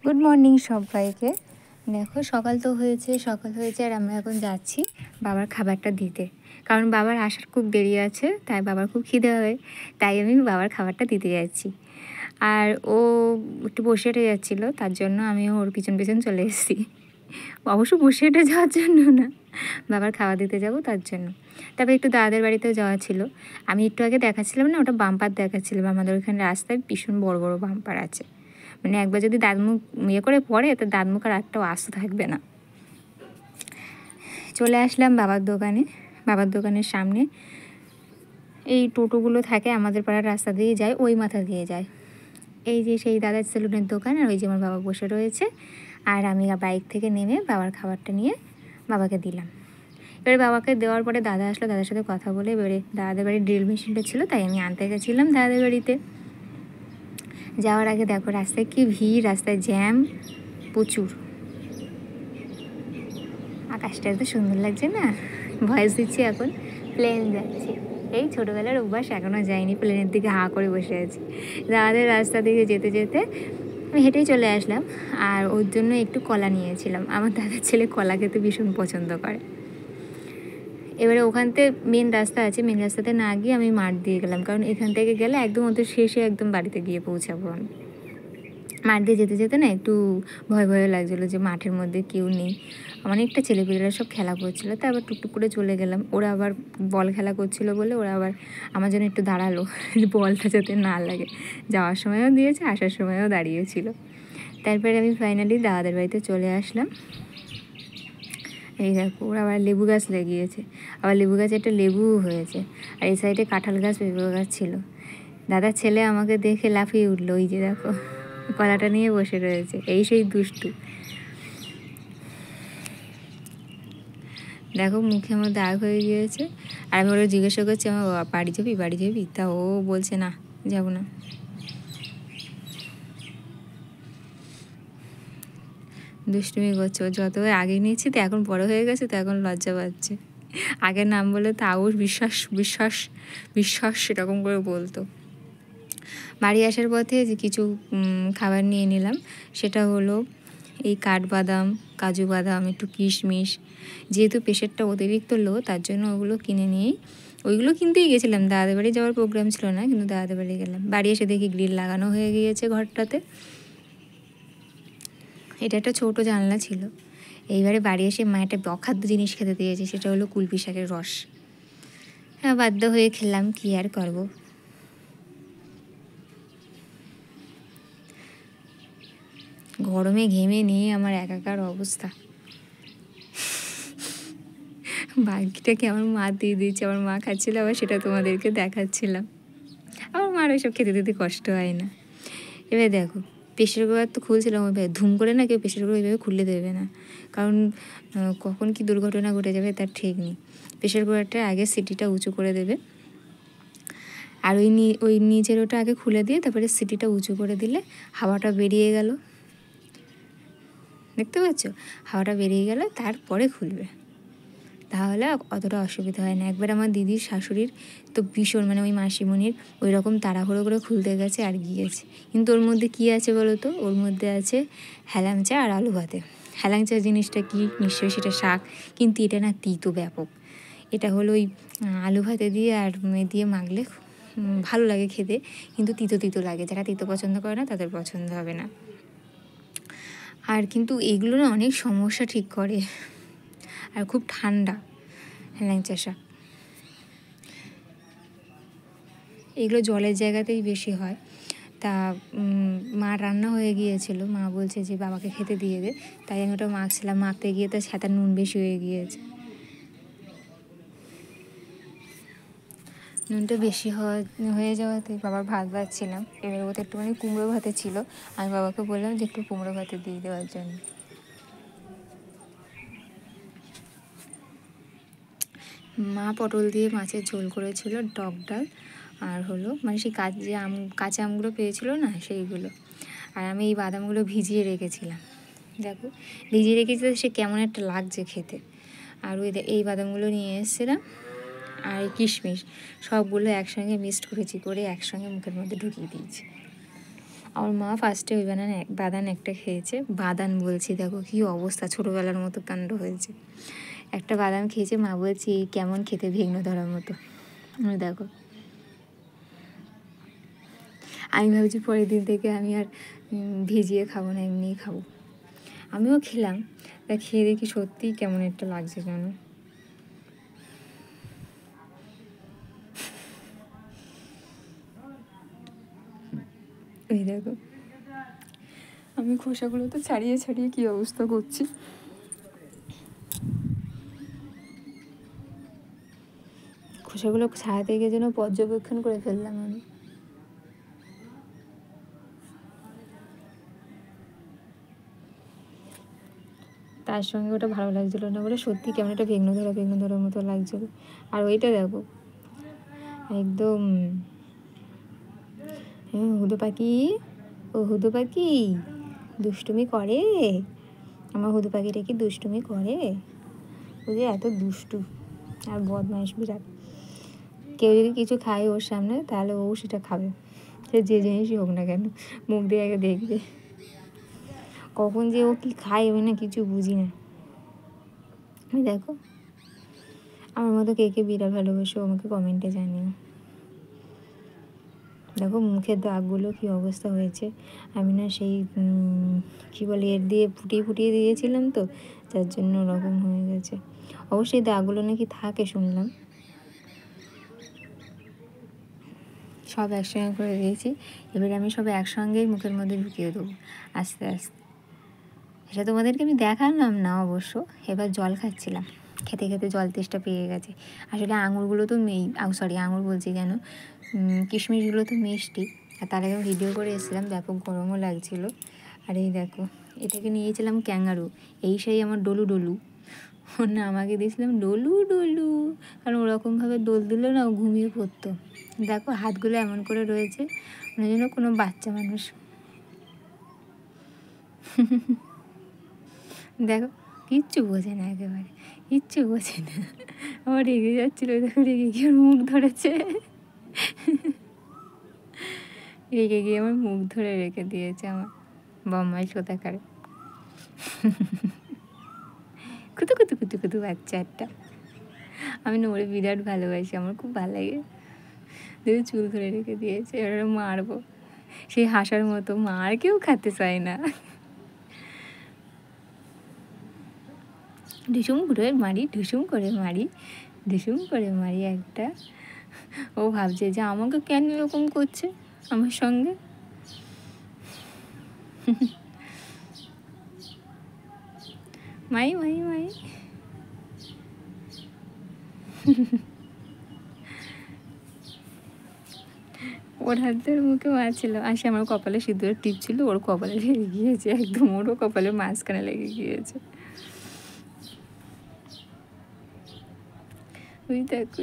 Good morning সবাইকে। দেখো সকাল হয়েছে আর আমরা এখন যাচ্ছি বাবার খাবারটা দিতে, কারণ বাবার আসার খুব দেরি আছে, তাই বাবার খুব খিদে হয়, তাই আমি বাবার খাবারটা দিতে যাচ্ছি। আর ও একটু বসে হেঁটে যাচ্ছিলো, তার জন্য আমিও ওর পিছন পিছন চলে এসেছি। অবশ্য বসে হেঁটে যাওয়ার জন্য না, বাবার খাওয়া দিতে যাব তার জন্য। তারপরে একটু দাদাদের বাড়িতেও যাওয়া ছিল। আমি একটু আগে দেখাচ্ছিলাম না, ওটা বাম্পার দেখাচ্ছিলাম। আমাদের ওখানে রাস্তায় ভীষণ বড় বড় বাম্পার আছে, মানে একবার যদি দাঁত মুখ করে পড়ে তো দাঁত মুখ আর একটাও আস্ত থাকবে না। চলে আসলাম বাবার দোকানের সামনে। এই টোটোগুলো থাকে আমাদের পাড়ার রাস্তা দিয়ে যায়, ওই মাথা দিয়ে যায়। এই যে সেই দাদার সেলুনের দোকান, আর ওই যে আমার বাবা বসে রয়েছে। আর আমি বাইক থেকে নেমে বাবার খাবারটা নিয়ে বাবাকে দিলাম। এবারে বাবাকে দেওয়ার পরে দাদা আসলো, দাদার সাথে কথা বলে এবারে দাদাদের বাড়ির ড্রিল মেশিনটা ছিল, তাই আমি আনতে গেছিলাম দাদাদের বাড়িতে। যাওয়ার আগে দেখো রাস্তায় কি ভিড়, রাস্তায় জ্যাম প্রচুর। আকাশটা এত সুন্দর লাগছে না, ভয়েস দিচ্ছি এখন। প্লেন যাচ্ছে, এই ছোটোবেলার অভ্যাস এখনও যায়নি, প্লেনের দিকে হাঁ করে বসে আছি। দাদাদের রাস্তা দিকে যেতে যেতে আমি হেঁটেই চলে আসলাম। আর ওর জন্য একটু কলা নিয়েছিলাম, আমার দাদার ছেলে কলা খেতে ভীষণ পছন্দ করে। এবারে ওখান থেকে মেন রাস্তা আছে, মেন রাস্তাতে না গিয়ে আমি মাঠ দিয়ে গেলাম, কারণ এখান থেকে গেলে একদম ওদের শেষে একদম বাড়িতে গিয়ে পৌঁছাবো আমি। মাঠ দিয়ে যেতে যেতে না একটু ভয় ভয় লাগছিলো যে মাঠের মধ্যে কেউ নেই, অনেকটা ছেলেপিলেরা সব খেলা করছিলো। তারপর টুকটুক করে চলে গেলাম। ওরা আবার বল খেলা করছিলো বলে ওরা আবার আমার জন্য একটু দাঁড়ালো, বলটা যাতে না লাগে। যাওয়ার সময়ও দিয়েছে, আসার সময়ও দাঁড়িয়েছিল। তারপরে আমি ফাইনালি দাদাদের বাড়িতে চলে আসলাম। এই দেখো ওরা আবার লেবু গাছ লাগিয়েছে, আবার লেবু গাছে একটা লেবুও হয়েছে। আর এই সাইডে কাঁঠাল গাছ, পেঁপে গাছ ছিল। দাদার ছেলে আমাকে দেখে লাফিয়ে উঠলো, ওই যে দেখো কলাটা নিয়ে বসে রয়েছে, এই সেই দুষ্টু। দেখো মুখে আমার দাগ হয়ে গিয়েছে। আর আমি ওরা জিজ্ঞাসা করছি আমার বাড়ি যাবি, তা ও বলছে না, যাব না। দুষ্টুমি করছে, ও যত আগে নিয়েছি তো এখন বড় হয়ে গেছে, তো এখন লজ্জা পাচ্ছে। আগের নাম বলে তাও বিশ্বাস এরকম করে বলতো। বাড়ি আসার পথে যে কিছু খাবার নিয়ে নিলাম, সেটা হলো এই কাঠবাদাম, কাজু বাদাম, একটু কিশমিশ। যেহেতু প্রেশারটা অতিরিক্ত লো, তার জন্য ওগুলো কিনে নিয়েই ওইগুলো কিনতেই গেছিলাম। দাদাদের বাড়ি যাওয়ার প্রোগ্রাম ছিল না, কিন্তু দাদাদের বাড়ি গেলাম। বাড়ি এসে দেখি গ্রিল লাগানো হয়ে গিয়েছে ঘরটাতে। এটা একটা ছোটো জানলা ছিল। এইবারে বাড়ি এসে মা একটা অখাদ্য জিনিস খেতে দিয়েছে, সেটা হলো কুলপি শাকের রস। হ্যাঁ, বাধ্য হয়ে খেলাম, কী আর করবো। গরমে ঘেমে নিয়ে আমার একাকার অবস্থা। বাকিটাকে আমার মা দিয়ে দিয়েছে, আমার মা খাচ্ছিল, আবার সেটা তোমাদেরকে দেখাচ্ছিলাম। আমার মার ওইসব খেতে দিতে কষ্ট হয় না। এবার দেখো প্রেশার কুকার তো খুলছিলাম, ওইভাবে ধুম করে না কেউ প্রেশার কুকার ওইভাবে খুলে দেবে না, কারণ কখন কি দুর্ঘটনা ঘটে যাবে তার ঠিক নেই। প্রেশার কুকারটা আগে সিটিটা উঁচু করে দেবে, আর ওই নিচের ওটা আগে খুলে দিয়ে তারপরে সিটিটা উঁচু করে দিলে হাওয়াটা বেরিয়ে গেল, দেখতে পাচ্ছ, হাওয়াটা বেরিয়ে গেলে তারপরে খুলবে, তাহলে অতটা অসুবিধা হয় না। একবার আমার দিদির শাশুড়ির তো ভীষণ, মানে ওই মাসিমণির ওই রকম তাড়াহুড়ো করে খুলতে গেছে আর গিয়েছে। কিন্তু ওর মধ্যে কী আছে বলো তো, ওর মধ্যে আছে হেলাঞ্চা আর আলু ভাতে। হেলাঞ্চা জিনিসটা কি, নিশ্চয়ই সেটা শাক, কিন্তু এটা না তিতো ব্যাপক। এটা হলো ওই আলু ভাতে দিয়ে আর দিয়ে মাখলে ভালো লাগে খেতে, কিন্তু তিতো তিতো লাগে। যারা তিতো পছন্দ করে না তাদের পছন্দ হবে না। আর কিন্তু এগুলো না অনেক সমস্যা ঠিক করে, আর খুব ঠান্ডা হেলাঞ্চা শাক। এগুলো জলের জায়গাতেই বেশি হয়। তা মা রান্না হয়ে গিয়েছিল, মা বলছে যে বাবাকে খেতে দিয়ে দে, তাই আমি ওটা মাখছিলাম। মাখতে গিয়ে তো ছাতার নুন বেশি হয়ে গিয়েছে, নুনটা বেশি হয়ে যাওয়াতে বাবার ভাত বাড়ছিলাম। এবার ওতে একটুখানি কুমড়ো ভাতে ছিল, আমি বাবাকে বললাম যে একটু কুমড়ো ভাতে দিয়ে দেওয়ার জন্য। মা পটল দিয়ে মাছের ঝোল করেছিল, টক ডাল, আর হলো মানে সেই কাঁচা আমগুলো পেয়েছিল না সেইগুলো। আর আমি এই বাদামগুলো ভিজিয়ে রেখেছিলাম, দেখো ভিজিয়ে রেখেছি, সে কেমন একটা লাগছে খেতে। আর এই বাদামগুলো নিয়ে এসেছিলাম, আর এই কিশমিশ, সবগুলো একসঙ্গে মিক্সড করেছি, করে একসঙ্গে মুখের মধ্যে ঢুকিয়ে দিয়েছি। আমার মা ফার্স্টে ওই বাদান একটা খেয়েছে, বাদান বলছি, দেখো কী অবস্থা, ছোটোবেলার মতো কাণ্ড হয়েছে। একটা বাদাম খেয়েছে, মা বলছি কেমন খেতে, ভেঙে ধরার মতো। দেখো, আমি ভাবছি পরের দিন থেকে আমি আর ভিজিয়ে খাবো না, এমনিই খাবো। আমিও খেলাম, তা খেয়ে দেখি সত্যিই কেমন একটা লাগছে যেন। এই দেখো, আমি খোসাগুলো তো ছাড়িয়ে ছাড়িয়ে কী অবস্থা করছি। খোসাগুলো ছাড়াতে গিয়ে যেন পর্যবেক্ষণ করে ফেললাম আমি। তার সঙ্গে ওটা ভালো লাগছিলো না বলে সত্যি কেমন একটা ভেঙে ধরার মতো লাগছিলো। আর ওইটা দেখো একদম, হ্যাঁ হুদু পাখি, ও হুদু পাখি দুষ্টুমি করে, আমার হুদু পাখিটা কি দুষ্টুমি করে? ও যে এত দুষ্টু আর বদমাইশ বিরাট। কেউ যদি কিছু খায় ওর সামনে, তাহলে ও সেটা খাবে, সে যে জিনিসই হোক না কেন, মুখ দিয়ে আগে দেখবে। কখন যে ও কি খায় আমি না কিছু বুঝি না। দেখো, আমার মতো কে কে বিড়াল ভালোবাসো আমাকে কমেন্টে জানিও। দেখো মুখের দাগগুলো কী অবস্থা হয়েছে। আমি না সেই কী বলে এর দিয়ে ফুটিয়ে দিয়েছিলাম তো, যার জন্য ওরকম হয়ে গেছে। অবশ্যই দাগগুলো নাকি থাকে শুনলাম। সব একসঙ্গে করে দিয়েছি, এবারে আমি সব একসঙ্গেই মুখের মধ্যে ঢুকিয়ে দেবো আস্তে আস্তে। সেটা তোমাদেরকে আমি দেখালাম না অবশ্য। এবার জল খাচ্ছিলাম, খেতে খেতে জল তেষ্টা পেয়ে গেছে। আসলে আঙুরগুলো তো আঙুর বলছি কেন, কিশমিশগুলো তো মিষ্টি। আর তার আগে ভিডিও করে এসেছিলাম, ব্যাপক গরমও লাগছিলো। আর এই দেখো, এটাকে নিয়েছিলাম ক্যাঙ্গারু, এই সেই আমার ডলু ওর না আমাকে দিয়েছিলাম ডলু, কারণ ওরকমভাবে দোল দিল না, ও ঘুমিয়ে পড়তো। দেখো হাতগুলো এমন করে রয়েছে, মনে যেন কোনো বাচ্চা মানুষ। দেখো কিচ্ছু বোঝে না, একেবারে কিচ্ছু বোঝে না। আমার রেগে যাচ্ছিলো, দেখো রেগে গিয়ে ওর মুখ ধরেছে, রেগে গিয়ে আমার মুখ ধরে রেখে দিয়েছে আমার বম্মাই কোথাকারে। কুতু বাচ্চা একটা। আমি না ওরে বিরাট ভালোবাসি, আমার খুব ভালো লাগে। দেখো চুল ধরে রেখে দিয়েছে, এবার মারবো, সেই হাসার মতো মার কেউ খাতে চায় না। ঢুসুম করে মারি একটা। ও ভাবছে যে আমাকে কেন এরকম করছে আমার সঙ্গে। মাই ওর হাতের মুখে মারছিল, আসে আমার কপালে সিঁদুরের টিপ ছিল, ওর কপালে লেগে গিয়েছে একদম, ওরও কপালে মাঝখানে লেগে গিয়েছে। ওই দেখো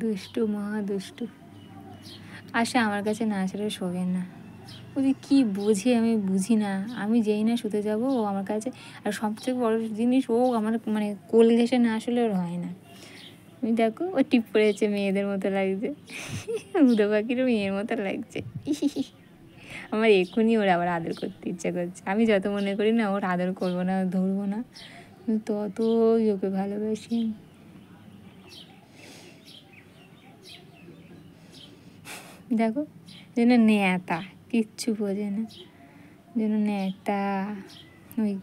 দুষ্টু, মহা দুষ্টু। আসে আমার কাছে না আসলে শোবে না, ও যে কী বোঝে আমি বুঝি না। আমি যেই না শুতে যাবো ও আমার কাছে, আর সবচেয়ে বড় জিনিস ও আমার মানে কোল ঘেঁষে না আসলে ওর হয় না। তুমি দেখো ও টিপ পড়েছে, মেয়েদের মতো লাগছে, উদো পাখিরও মেয়ের মতো লাগছে। আমার এক্ষুনি ওর আবার আদর করতে ইচ্ছা করছে। আমি যত মনে করি না ওর আদর করবো না, ধরবো না, ততই ওকে ভালোবাসি। দেখো যেন নেতা, কিচ্ছু বোঝে না, যেন নেতা ওই